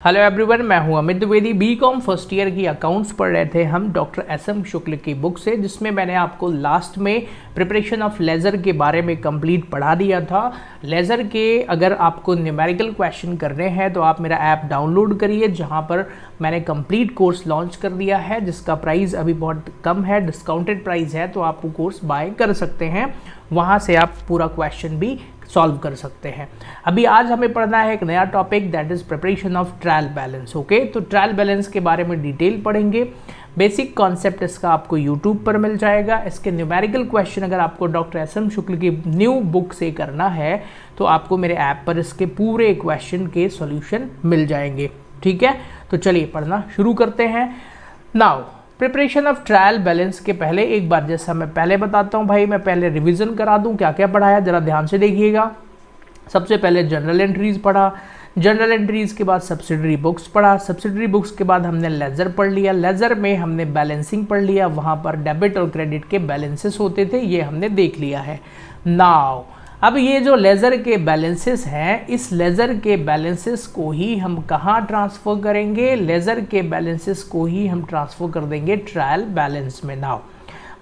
Hello everyone, मैं हूं Amit Dwivedi. BCom first year की अकाउंट्स पढ़ रहे थे हम डॉक्टर एस.एम. शुक्ल की बुक से, जिसमें मैंने आपको लास्ट में प्रिपरेशन ऑफ लेज़र के बारे में कंप्लीट पढ़ा दिया था। लेज़र के अगर आपको न्यूमेरिकल क्वेश्चन करने हैं तो आप मेरा ऐप डाउनलोड करिए, जहां पर मैंने कंप्लीट कोर्स लॉन्च कर दिया है, जिसका प्राइस अभी बहुत कम है, डिस्काउंटेड प्राइस है, तो आप वो कोर्स बाय कर सकते हैं। वहाँ से आप पूरा क्वेश्चन भी सॉल्व कर सकते हैं। अभी आज हमें पढ़ना है एक नया topic, that is preparation of trial balance. Okay, तो ट्रायल बैलेंस के बारे में डिटेल पढ़ेंगे। बेसिक कॉन्सेप्ट इसका आपको यूट्यूब पर मिल जाएगा। इसके न्यूमेरिकल क्वेश्चन अगर आपको डॉक्टर एस.एम. शुक्ल की न्यू बुक से करना है तो आपको मेरे ऐप पर इसके पूरे क्वेश्चन के सॉल्यूशन मिल जाएंगे। ठीक है, तो चलिए पढ़ना शुरू करते हैं। Now preparation of trial balance के पहले एक बार जैसा मैं पहले बताता हूँ भाई, मैं पहले रिवीजन करा दूँ क्या क्या पढ़ाया, जरा ध्यान से देखिएगा। सबसे पहले जनरल एंट्रीज पढ़ा, जनरल एंट्रीज के बाद सब्सिडरी बुक्स पढ़ा, सब्सिडरी बुक्स के बाद हमने लेज़र पढ़ लिया, लेज़र में हमने बैलेंसिंग पढ़ लिया, वहाँ पर डेबिट और क्रेडिट के बैलेंसेस होते थे, ये हमने देख लिया है। नाउ अब ये जो लेज़र के बैलेंसेस हैं, इस लेज़र के बैलेंसेस को ही हम कहाँ ट्रांसफ़र करेंगे? लेज़र के बैलेंसेस को ही हम ट्रांसफ़र कर देंगे ट्रायल बैलेंस में। नाउ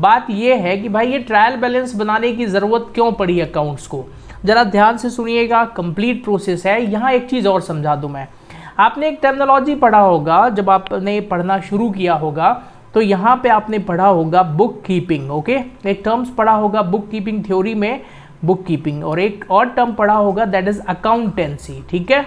बात ये है कि भाई ये ट्रायल बैलेंस बनाने की ज़रूरत क्यों पड़ी अकाउंट्स को, ज़रा ध्यान से सुनिएगा, कंप्लीट प्रोसेस है। यहाँ एक चीज़ और समझा दूँ मैं, आपने एक टर्मिनोलॉजी पढ़ा होगा जब आपने पढ़ना शुरू किया होगा, तो यहाँ पे आपने पढ़ा होगा बुक कीपिंग। ओके, एक टर्म्स पढ़ा होगा बुक कीपिंग थ्योरी में, बुक कीपिंग, और एक और टर्म पढ़ा होगा दैट इज अकाउंटेंसी। ठीक है,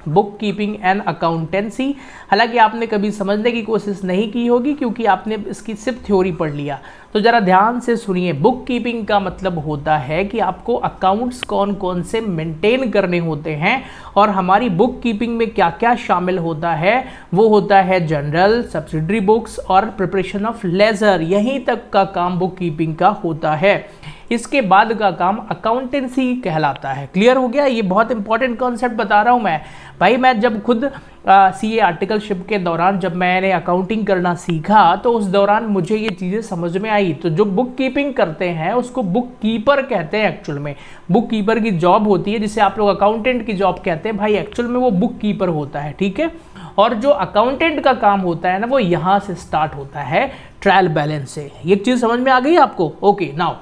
बुक कीपिंग एंड अकाउंटेंसी। हालांकि आपने कभी समझने की कोशिश नहीं की होगी क्योंकि आपने इसकी सिर्फ थ्योरी पढ़ लिया। तो जरा ध्यान से सुनिए, बुक कीपिंग का मतलब होता है कि आपको अकाउंट्स कौन कौन से मेंटेन करने होते हैं, और हमारी बुक कीपिंग में क्या क्या शामिल होता है, वो होता है जनरल, सब्सिडरी बुक्स और प्रिपरेशन ऑफ लेज़र। यहीं तक का काम बुक कीपिंग का होता है। इसके बाद का काम अकाउंटेंसी कहलाता है। क्लियर हो गया? ये बहुत इंपॉर्टेंट कॉन्सेप्ट बता रहा हूँ मैं भाई। मैं जब खुद सीए आर्टिकलशिप के दौरान जब मैंने अकाउंटिंग करना सीखा तो उस दौरान मुझे ये चीज़ें समझ में आई। तो जो बुक कीपिंग करते हैं उसको बुक कीपर कहते हैं। एक्चुअल में बुक कीपर की जॉब होती है, जिसे आप लोग अकाउंटेंट की जॉब कहते हैं, भाई एक्चुअल में वो बुक कीपर होता है। ठीक है, और जो अकाउंटेंट का काम होता है ना, वो यहाँ से स्टार्ट होता है, ट्रायल बैलेंस से। ये चीज़ समझ में आ गई आपको? ओके, नाउ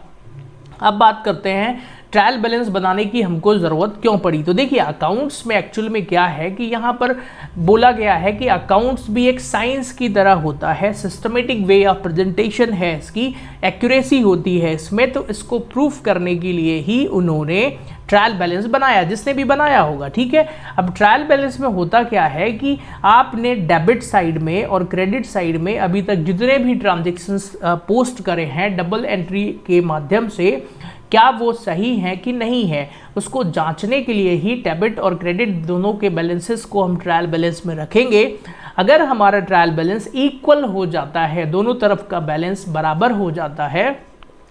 अब बात करते हैं ट्रायल बैलेंस बनाने की हमको ज़रूरत क्यों पड़ी। तो देखिए, अकाउंट्स में एक्चुअल में क्या है कि यहाँ पर बोला गया है कि अकाउंट्स भी एक साइंस की तरह होता है, सिस्टमेटिक वे ऑफ प्रेजेंटेशन है, इसकी एक्यूरेसी होती है इसमें। तो इसको प्रूफ करने के लिए ही उन्होंने ट्रायल बैलेंस बनाया, जिसने भी बनाया होगा। ठीक है, अब ट्रायल बैलेंस में होता क्या है कि आपने डेबिट साइड में और क्रेडिट साइड में अभी तक जितने भी ट्रांजेक्शन्स पोस्ट करे हैं डबल एंट्री के माध्यम से, क्या वो सही है कि नहीं है, उसको जांचने के लिए ही डेबिट और क्रेडिट दोनों के बैलेंसेस को हम ट्रायल बैलेंस में रखेंगे। अगर हमारा ट्रायल बैलेंस इक्वल हो जाता है, दोनों तरफ का बैलेंस बराबर हो जाता है,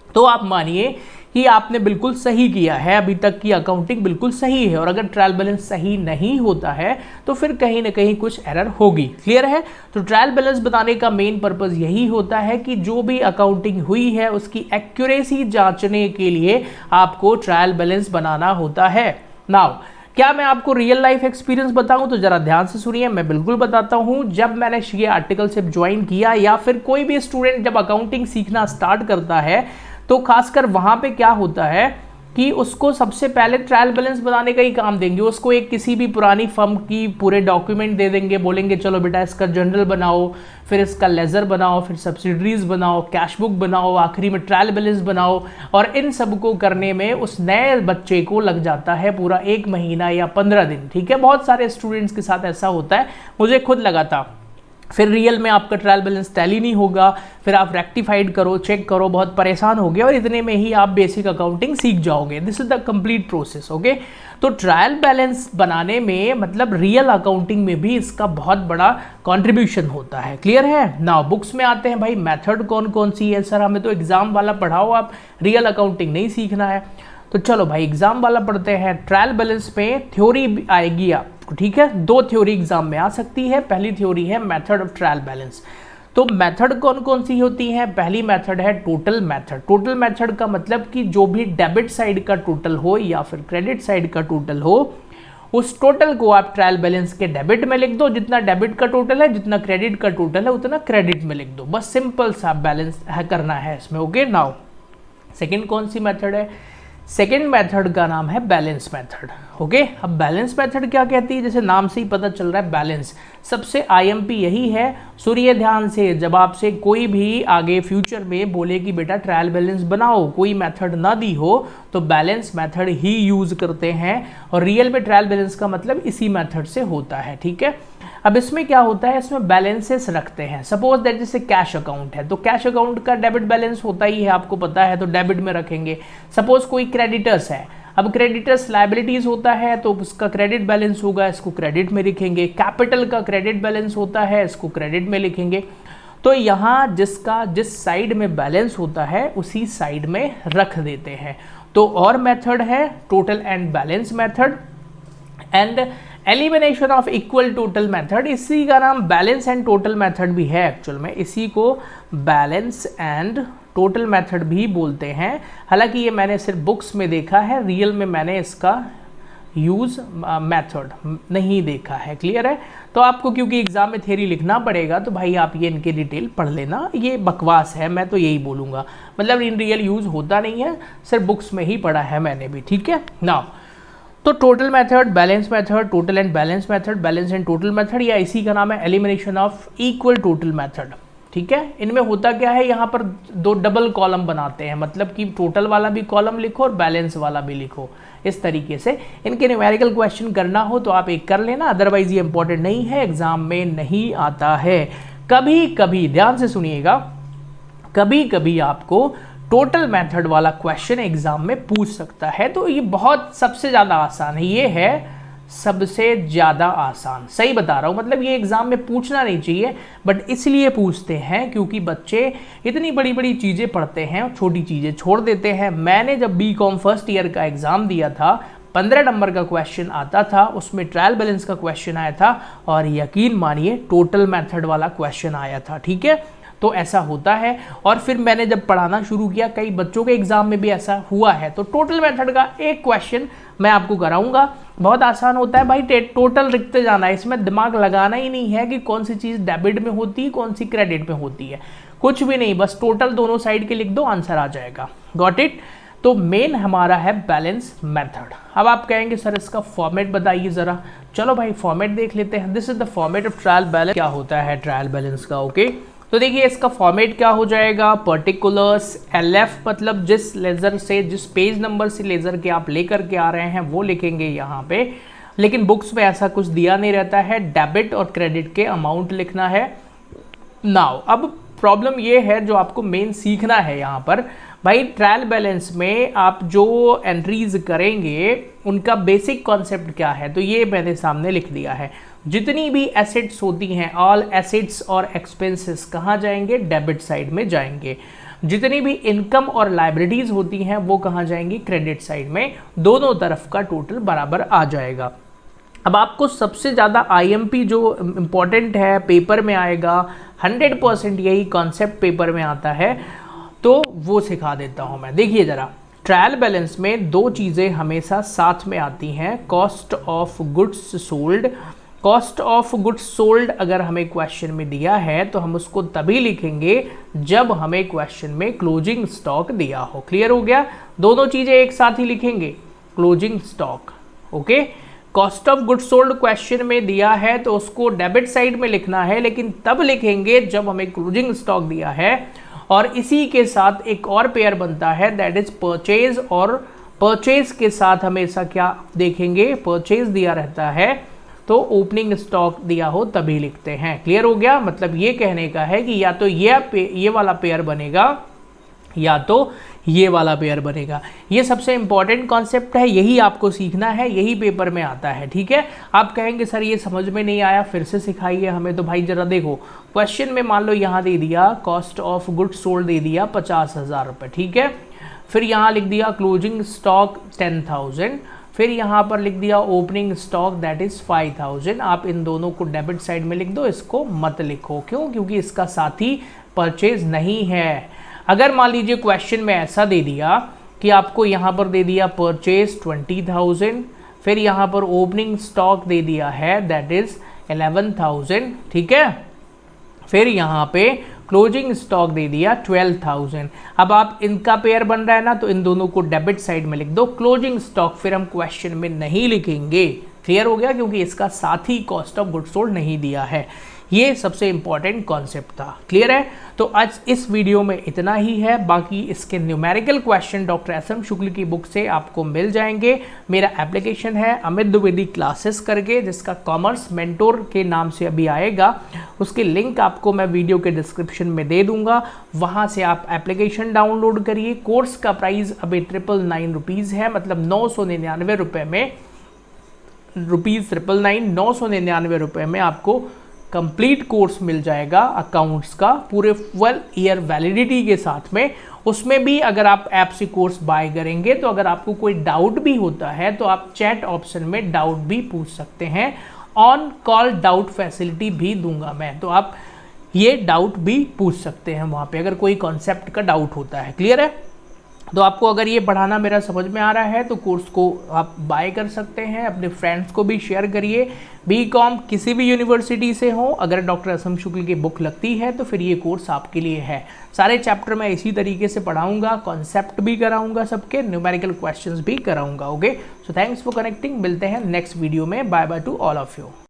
तो आप मानिए कि आपने बिल्कुल सही किया है, अभी तक की अकाउंटिंग बिल्कुल सही है। और अगर ट्रायल बैलेंस सही नहीं होता है तो फिर कहीं ना कहीं कुछ एरर होगी। क्लियर है? तो ट्रायल बैलेंस बनाने का मेन पर्पस यही होता है कि जो भी अकाउंटिंग हुई है उसकी एक्यूरेसी जांचने के लिए आपको ट्रायल बैलेंस बनाना होता है। नाउ क्या मैं आपको रियल लाइफ एक्सपीरियंस बताऊं? तो जरा ध्यान से सुनिए, मैं बिल्कुल बताता हूं। जब मैंने ये आर्टिकलशिप ज्वाइन किया, या फिर कोई भी स्टूडेंट जब अकाउंटिंग सीखना स्टार्ट करता है, तो खासकर वहां पे क्या होता है कि उसको सबसे पहले ट्रायल बैलेंस बनाने का ही काम देंगे। उसको एक किसी भी पुरानी फर्म की पूरे डॉक्यूमेंट दे देंगे, बोलेंगे चलो बेटा इसका जनरल बनाओ, फिर इसका लेज़र बनाओ, फिर सब्सिडरीज बनाओ, कैश बुक बनाओ, आखिरी में ट्रायल बैलेंस बनाओ। और इन सब को करने में उस नए बच्चे को लग जाता है पूरा 1 महीना या 15 दिन। ठीक है, बहुत सारे स्टूडेंट्स के साथ ऐसा होता है, मुझे खुद लगा था। फिर रियल में आपका ट्रायल बैलेंस टैली नहीं होगा, फिर आप रेक्टिफाइड करो, चेक करो, बहुत परेशान होगे, और इतने में ही आप बेसिक अकाउंटिंग सीख जाओगे। This is the complete process. Okay, तो ट्रायल बैलेंस बनाने में मतलब रियल अकाउंटिंग में भी इसका बहुत बड़ा कंट्रीब्यूशन होता है। क्लियर है? नाउ बुक्स में आते हैं भाई, मेथड कौन कौन सी है। सर हमें तो एग्जाम वाला पढ़ाओ, आप रियल अकाउंटिंग नहीं सीखना है। तो चलो भाई एग्जाम वाला पढ़ते हैं। ट्रायल बैलेंस में थ्योरी आएगी आपको। ठीक है, 2 थ्योरी एग्जाम में आ सकती है। पहली थ्योरी है मेथड ऑफ ट्रायल बैलेंस। तो मेथड कौन कौन सी होती हैं? पहली मेथड है टोटल मेथड। टोटल मेथड का मतलब कि जो भी डेबिट साइड का टोटल हो या फिर क्रेडिट साइड का टोटल हो, उस टोटल को आप ट्रायल बैलेंस के डेबिट में लिख दो, जितना डेबिट का टोटल है जितना क्रेडिट का टोटल है उतना क्रेडिट में लिख दो, बस सिंपल सा बैलेंस करना है इसमें। ओके, नाउ सेकेंड कौन सी मेथड है? सेकेंड मेथड का नाम है बैलेंस मेथड। ओके, अब बैलेंस मेथड क्या कहती है? जैसे नाम से ही पता चल रहा है बैलेंस, सबसे आईएमपी यही है। सुनिए ध्यान से, जब आपसे कोई भी आगे फ्यूचर में बोले कि बेटा ट्रायल बैलेंस बनाओ, कोई मेथड ना दी हो, तो बैलेंस मेथड ही यूज करते हैं, और रियल में ट्रायल बैलेंस का मतलब इसी मेथड से होता है। ठीक है, अब इसमें क्या होता है, इसमें बैलेंसेस रखते हैं। सपोज दैट जैसे कैश अकाउंट है, तो कैश अकाउंट का डेबिट बैलेंस होता ही है, आपको पता है, तो डेबिट में रखेंगे। सपोज कोई क्रेडिटर्स है, अब क्रेडिटर्स लायबिलिटीज होता है तो उसका क्रेडिट बैलेंस होगा, इसको क्रेडिट में लिखेंगे। कैपिटल का क्रेडिट बैलेंस होता है, इसको क्रेडिट में लिखेंगे। तो यहाँ जिसका जिस साइड में बैलेंस होता है उसी साइड में रख देते हैं। तो और मेथड है total and balance method and elimination of equal total method. इसी का नाम बैलेंस एंड टोटल मेथड भी है एक्चुअल में, इसी को बैलेंस एंड टोटल मेथड भी बोलते हैं। हालांकि ये मैंने सिर्फ बुक्स में देखा है, रियल में मैंने इसका यूज मेथड नहीं देखा है। क्लियर है? तो आपको क्योंकि एग्जाम में थ्योरी लिखना पड़ेगा तो भाई आप ये इनके डिटेल पढ़ लेना, ये बकवास है, मैं तो यही बोलूँगा, मतलब इन रियल यूज होता नहीं है, सिर्फ बुक्स में ही पढ़ा है मैंने भी। ठीक है, नाउ तो total method, balance method, total and balance method, balance and total method, या इसी का नाम है elimination of equal total method. ठीक है, इनमें होता क्या है, यहाँ पर दो डबल कॉलम बनाते हैं, मतलब कि टोटल वाला भी कॉलम लिखो और बैलेंस वाला भी लिखो। इस तरीके से इनके न्यूमेरिकल क्वेश्चन करना हो तो आप एक कर लेना, अदरवाइज ये इंपॉर्टेंट नहीं है, एग्जाम में नहीं आता है। कभी कभी ध्यान से सुनिएगा, कभी कभी आपको टोटल मेथड वाला क्वेश्चन एग्जाम में पूछ सकता है, तो ये बहुत सबसे ज़्यादा आसान है, ये है सबसे ज़्यादा आसान, सही बता रहा हूँ, मतलब ये एग्जाम में पूछना नहीं चाहिए, बट इसलिए पूछते हैं क्योंकि बच्चे इतनी बड़ी बड़ी चीज़ें पढ़ते हैं और छोटी चीज़ें छोड़ देते हैं। मैंने जब बीकॉम फर्स्ट ईयर का एग्ज़ाम दिया था, 15 नंबर का क्वेश्चन आता था, उसमें ट्रायल बैलेंस का क्वेश्चन आया था, और यकीन मानिए टोटल मेथड वाला क्वेश्चन आया था। ठीक है, तो ऐसा होता है। और फिर मैंने जब पढ़ाना शुरू किया, कई बच्चों के एग्जाम में भी ऐसा हुआ है। तो टोटल मेथड का एक क्वेश्चन मैं आपको कराऊंगा, बहुत आसान होता है भाई, टोटल लिखते जाना है, इसमें दिमाग लगाना ही नहीं है कि कौन सी चीज़ डेबिट में होती है कौन सी क्रेडिट में होती है, कुछ भी नहीं, बस टोटल दोनों साइड के लिख दो, आंसर आ जाएगा। Got it? तो मेन हमारा है बैलेंस मेथड। अब आप कहेंगे सर इसका फॉर्मेट बताइए ज़रा, चलो भाई फॉर्मेट देख लेते हैं। This is the format of trial balance. क्या होता है ट्रायल बैलेंस का? ओके, तो देखिए इसका फॉर्मेट क्या हो जाएगा, पर्टिकुलर्स LF, मतलब जिस लेज़र से, जिस पेज नंबर से लेज़र के आप लेकर के आ रहे हैं वो लिखेंगे यहाँ पे, लेकिन बुक्स में ऐसा कुछ दिया नहीं रहता है। डेबिट और क्रेडिट के अमाउंट लिखना है। नाउ अब प्रॉब्लम ये है जो आपको मेन सीखना है यहाँ पर, भाई ट्रायल बैलेंस में आप जो एंट्रीज करेंगे उनका बेसिक कॉन्सेप्ट क्या है, तो ये मैंने सामने लिख दिया है। जितनी भी एसेट्स होती हैं, ऑल एसेट्स और एक्सपेंसेस कहाँ जाएंगे? डेबिट साइड में जाएंगे। जितनी भी इनकम और लायबिलिटीज होती हैं वो कहाँ जाएंगी? क्रेडिट साइड में। दोनों तरफ का टोटल बराबर आ जाएगा। अब आपको सबसे ज़्यादा IMP जो इम्पॉर्टेंट है, पेपर में आएगा, 100% यही कॉन्सेप्ट पेपर में आता है, तो वो सिखा देता हूँ मैं। देखिए ज़रा, ट्रायल बैलेंस में दो चीज़ें हमेशा साथ में आती हैं, cost of goods sold. Cost of goods sold अगर हमें क्वेश्चन में दिया है तो हम उसको तभी लिखेंगे जब हमें क्वेश्चन में क्लोजिंग स्टॉक दिया हो। क्लियर हो गया? दोनों चीज़ें एक साथ ही लिखेंगे, closing stock. Okay, cost of goods sold question में दिया है तो उसको डेबिट साइड में लिखना है, लेकिन तब लिखेंगे जब हमें क्लोजिंग स्टॉक दिया है। और इसी के साथ एक और पेयर बनता है, दैट इज परचेज, और परचेज के साथ हमेशा क्या देखेंगे? परचेज दिया रहता है तो ओपनिंग स्टॉक दिया हो तभी लिखते हैं। क्लियर हो गया? मतलब ये कहने का है कि या तो ये वाला पेयर बनेगा या तो ये वाला पेयर बनेगा। ये सबसे इंपॉर्टेंट कॉन्सेप्ट है, यही आपको सीखना है, यही पेपर में आता है। ठीक है, आप कहेंगे सर ये समझ में नहीं आया, फिर से सिखाइए हमें। तो भाई जरा देखो, क्वेश्चन में मान लो यहाँ दे दिया कॉस्ट ऑफ गुड्स सोल्ड दे दिया 50,000 रुपये। ठीक है, फिर यहाँ लिख दिया क्लोजिंग स्टॉक 10,000, फिर यहाँ पर लिख दिया ओपनिंग स्टॉक दैट इज 5,000। आप इन दोनों को डेबिट साइड में लिख दो, इसको मत लिखो। क्यों? क्योंकि इसका साथी परचेज नहीं है। अगर मान लीजिए क्वेश्चन में ऐसा दे दिया कि आपको यहाँ पर दे दिया परचेज 20,000, फिर यहाँ पर ओपनिंग स्टॉक दे दिया है दैट इज 11,000, ठीक है। फिर यहाँ पे क्लोजिंग स्टॉक दे दिया 12,000। अब आप इनका पेयर बन रहा है ना, तो इन दोनों को डेबिट साइड में लिख दो। क्लोजिंग स्टॉक फिर हम क्वेश्चन में नहीं लिखेंगे, क्लियर हो गया, क्योंकि इसका साथ ही कॉस्ट ऑफ गुड्स सोल्ड नहीं दिया है। ये सबसे इंपॉर्टेंट कॉन्सेप्ट था, क्लियर है। तो आज इस वीडियो में इतना ही है, बाकी इसके न्यूमेरिकल क्वेश्चन डॉक्टर एसएम शुक्ल की बुक से आपको मिल जाएंगे। मेरा एप्लीकेशन है अमित द्विवेदी क्लासेस करके, जिसका कॉमर्स मेंटोर के नाम से अभी आएगा, उसकी लिंक आपको मैं वीडियो के डिस्क्रिप्शन में दे दूंगा। वहां से आप एप्लीकेशन डाउनलोड करिए। कोर्स का प्राइस अभी 999 रुपीज़ है, मतलब 999 रुपये में, ₹999 में आपको कंप्लीट कोर्स मिल जाएगा अकाउंट्स का, पूरे 12 ईयर वैलिडिटी के साथ में। उसमें भी अगर आप ऐप से कोर्स बाय करेंगे तो अगर आपको कोई डाउट भी होता है तो आप चैट ऑप्शन में डाउट भी पूछ सकते हैं। ऑन कॉल डाउट फैसिलिटी भी दूंगा मैं, तो आप ये डाउट भी पूछ सकते हैं वहाँ पे अगर कोई कॉन्सेप्ट का डाउट होता है, क्लियर है। तो आपको अगर ये पढ़ाना मेरा समझ में आ रहा है तो कोर्स को आप बाय कर सकते हैं, अपने फ्रेंड्स को भी शेयर करिए। बीकॉम किसी भी यूनिवर्सिटी से हो, अगर डॉक्टर एसएम शुक्ल की बुक लगती है तो फिर ये कोर्स आपके लिए है। सारे चैप्टर मैं इसी तरीके से पढ़ाऊंगा, कॉन्सेप्ट भी कराऊंगा, सबके न्यूमेरिकल क्वेश्चंस भी कराऊंगा। Okay, so thanks for connecting. मिलते हैं नेक्स्ट वीडियो में। Bye bye to all of you.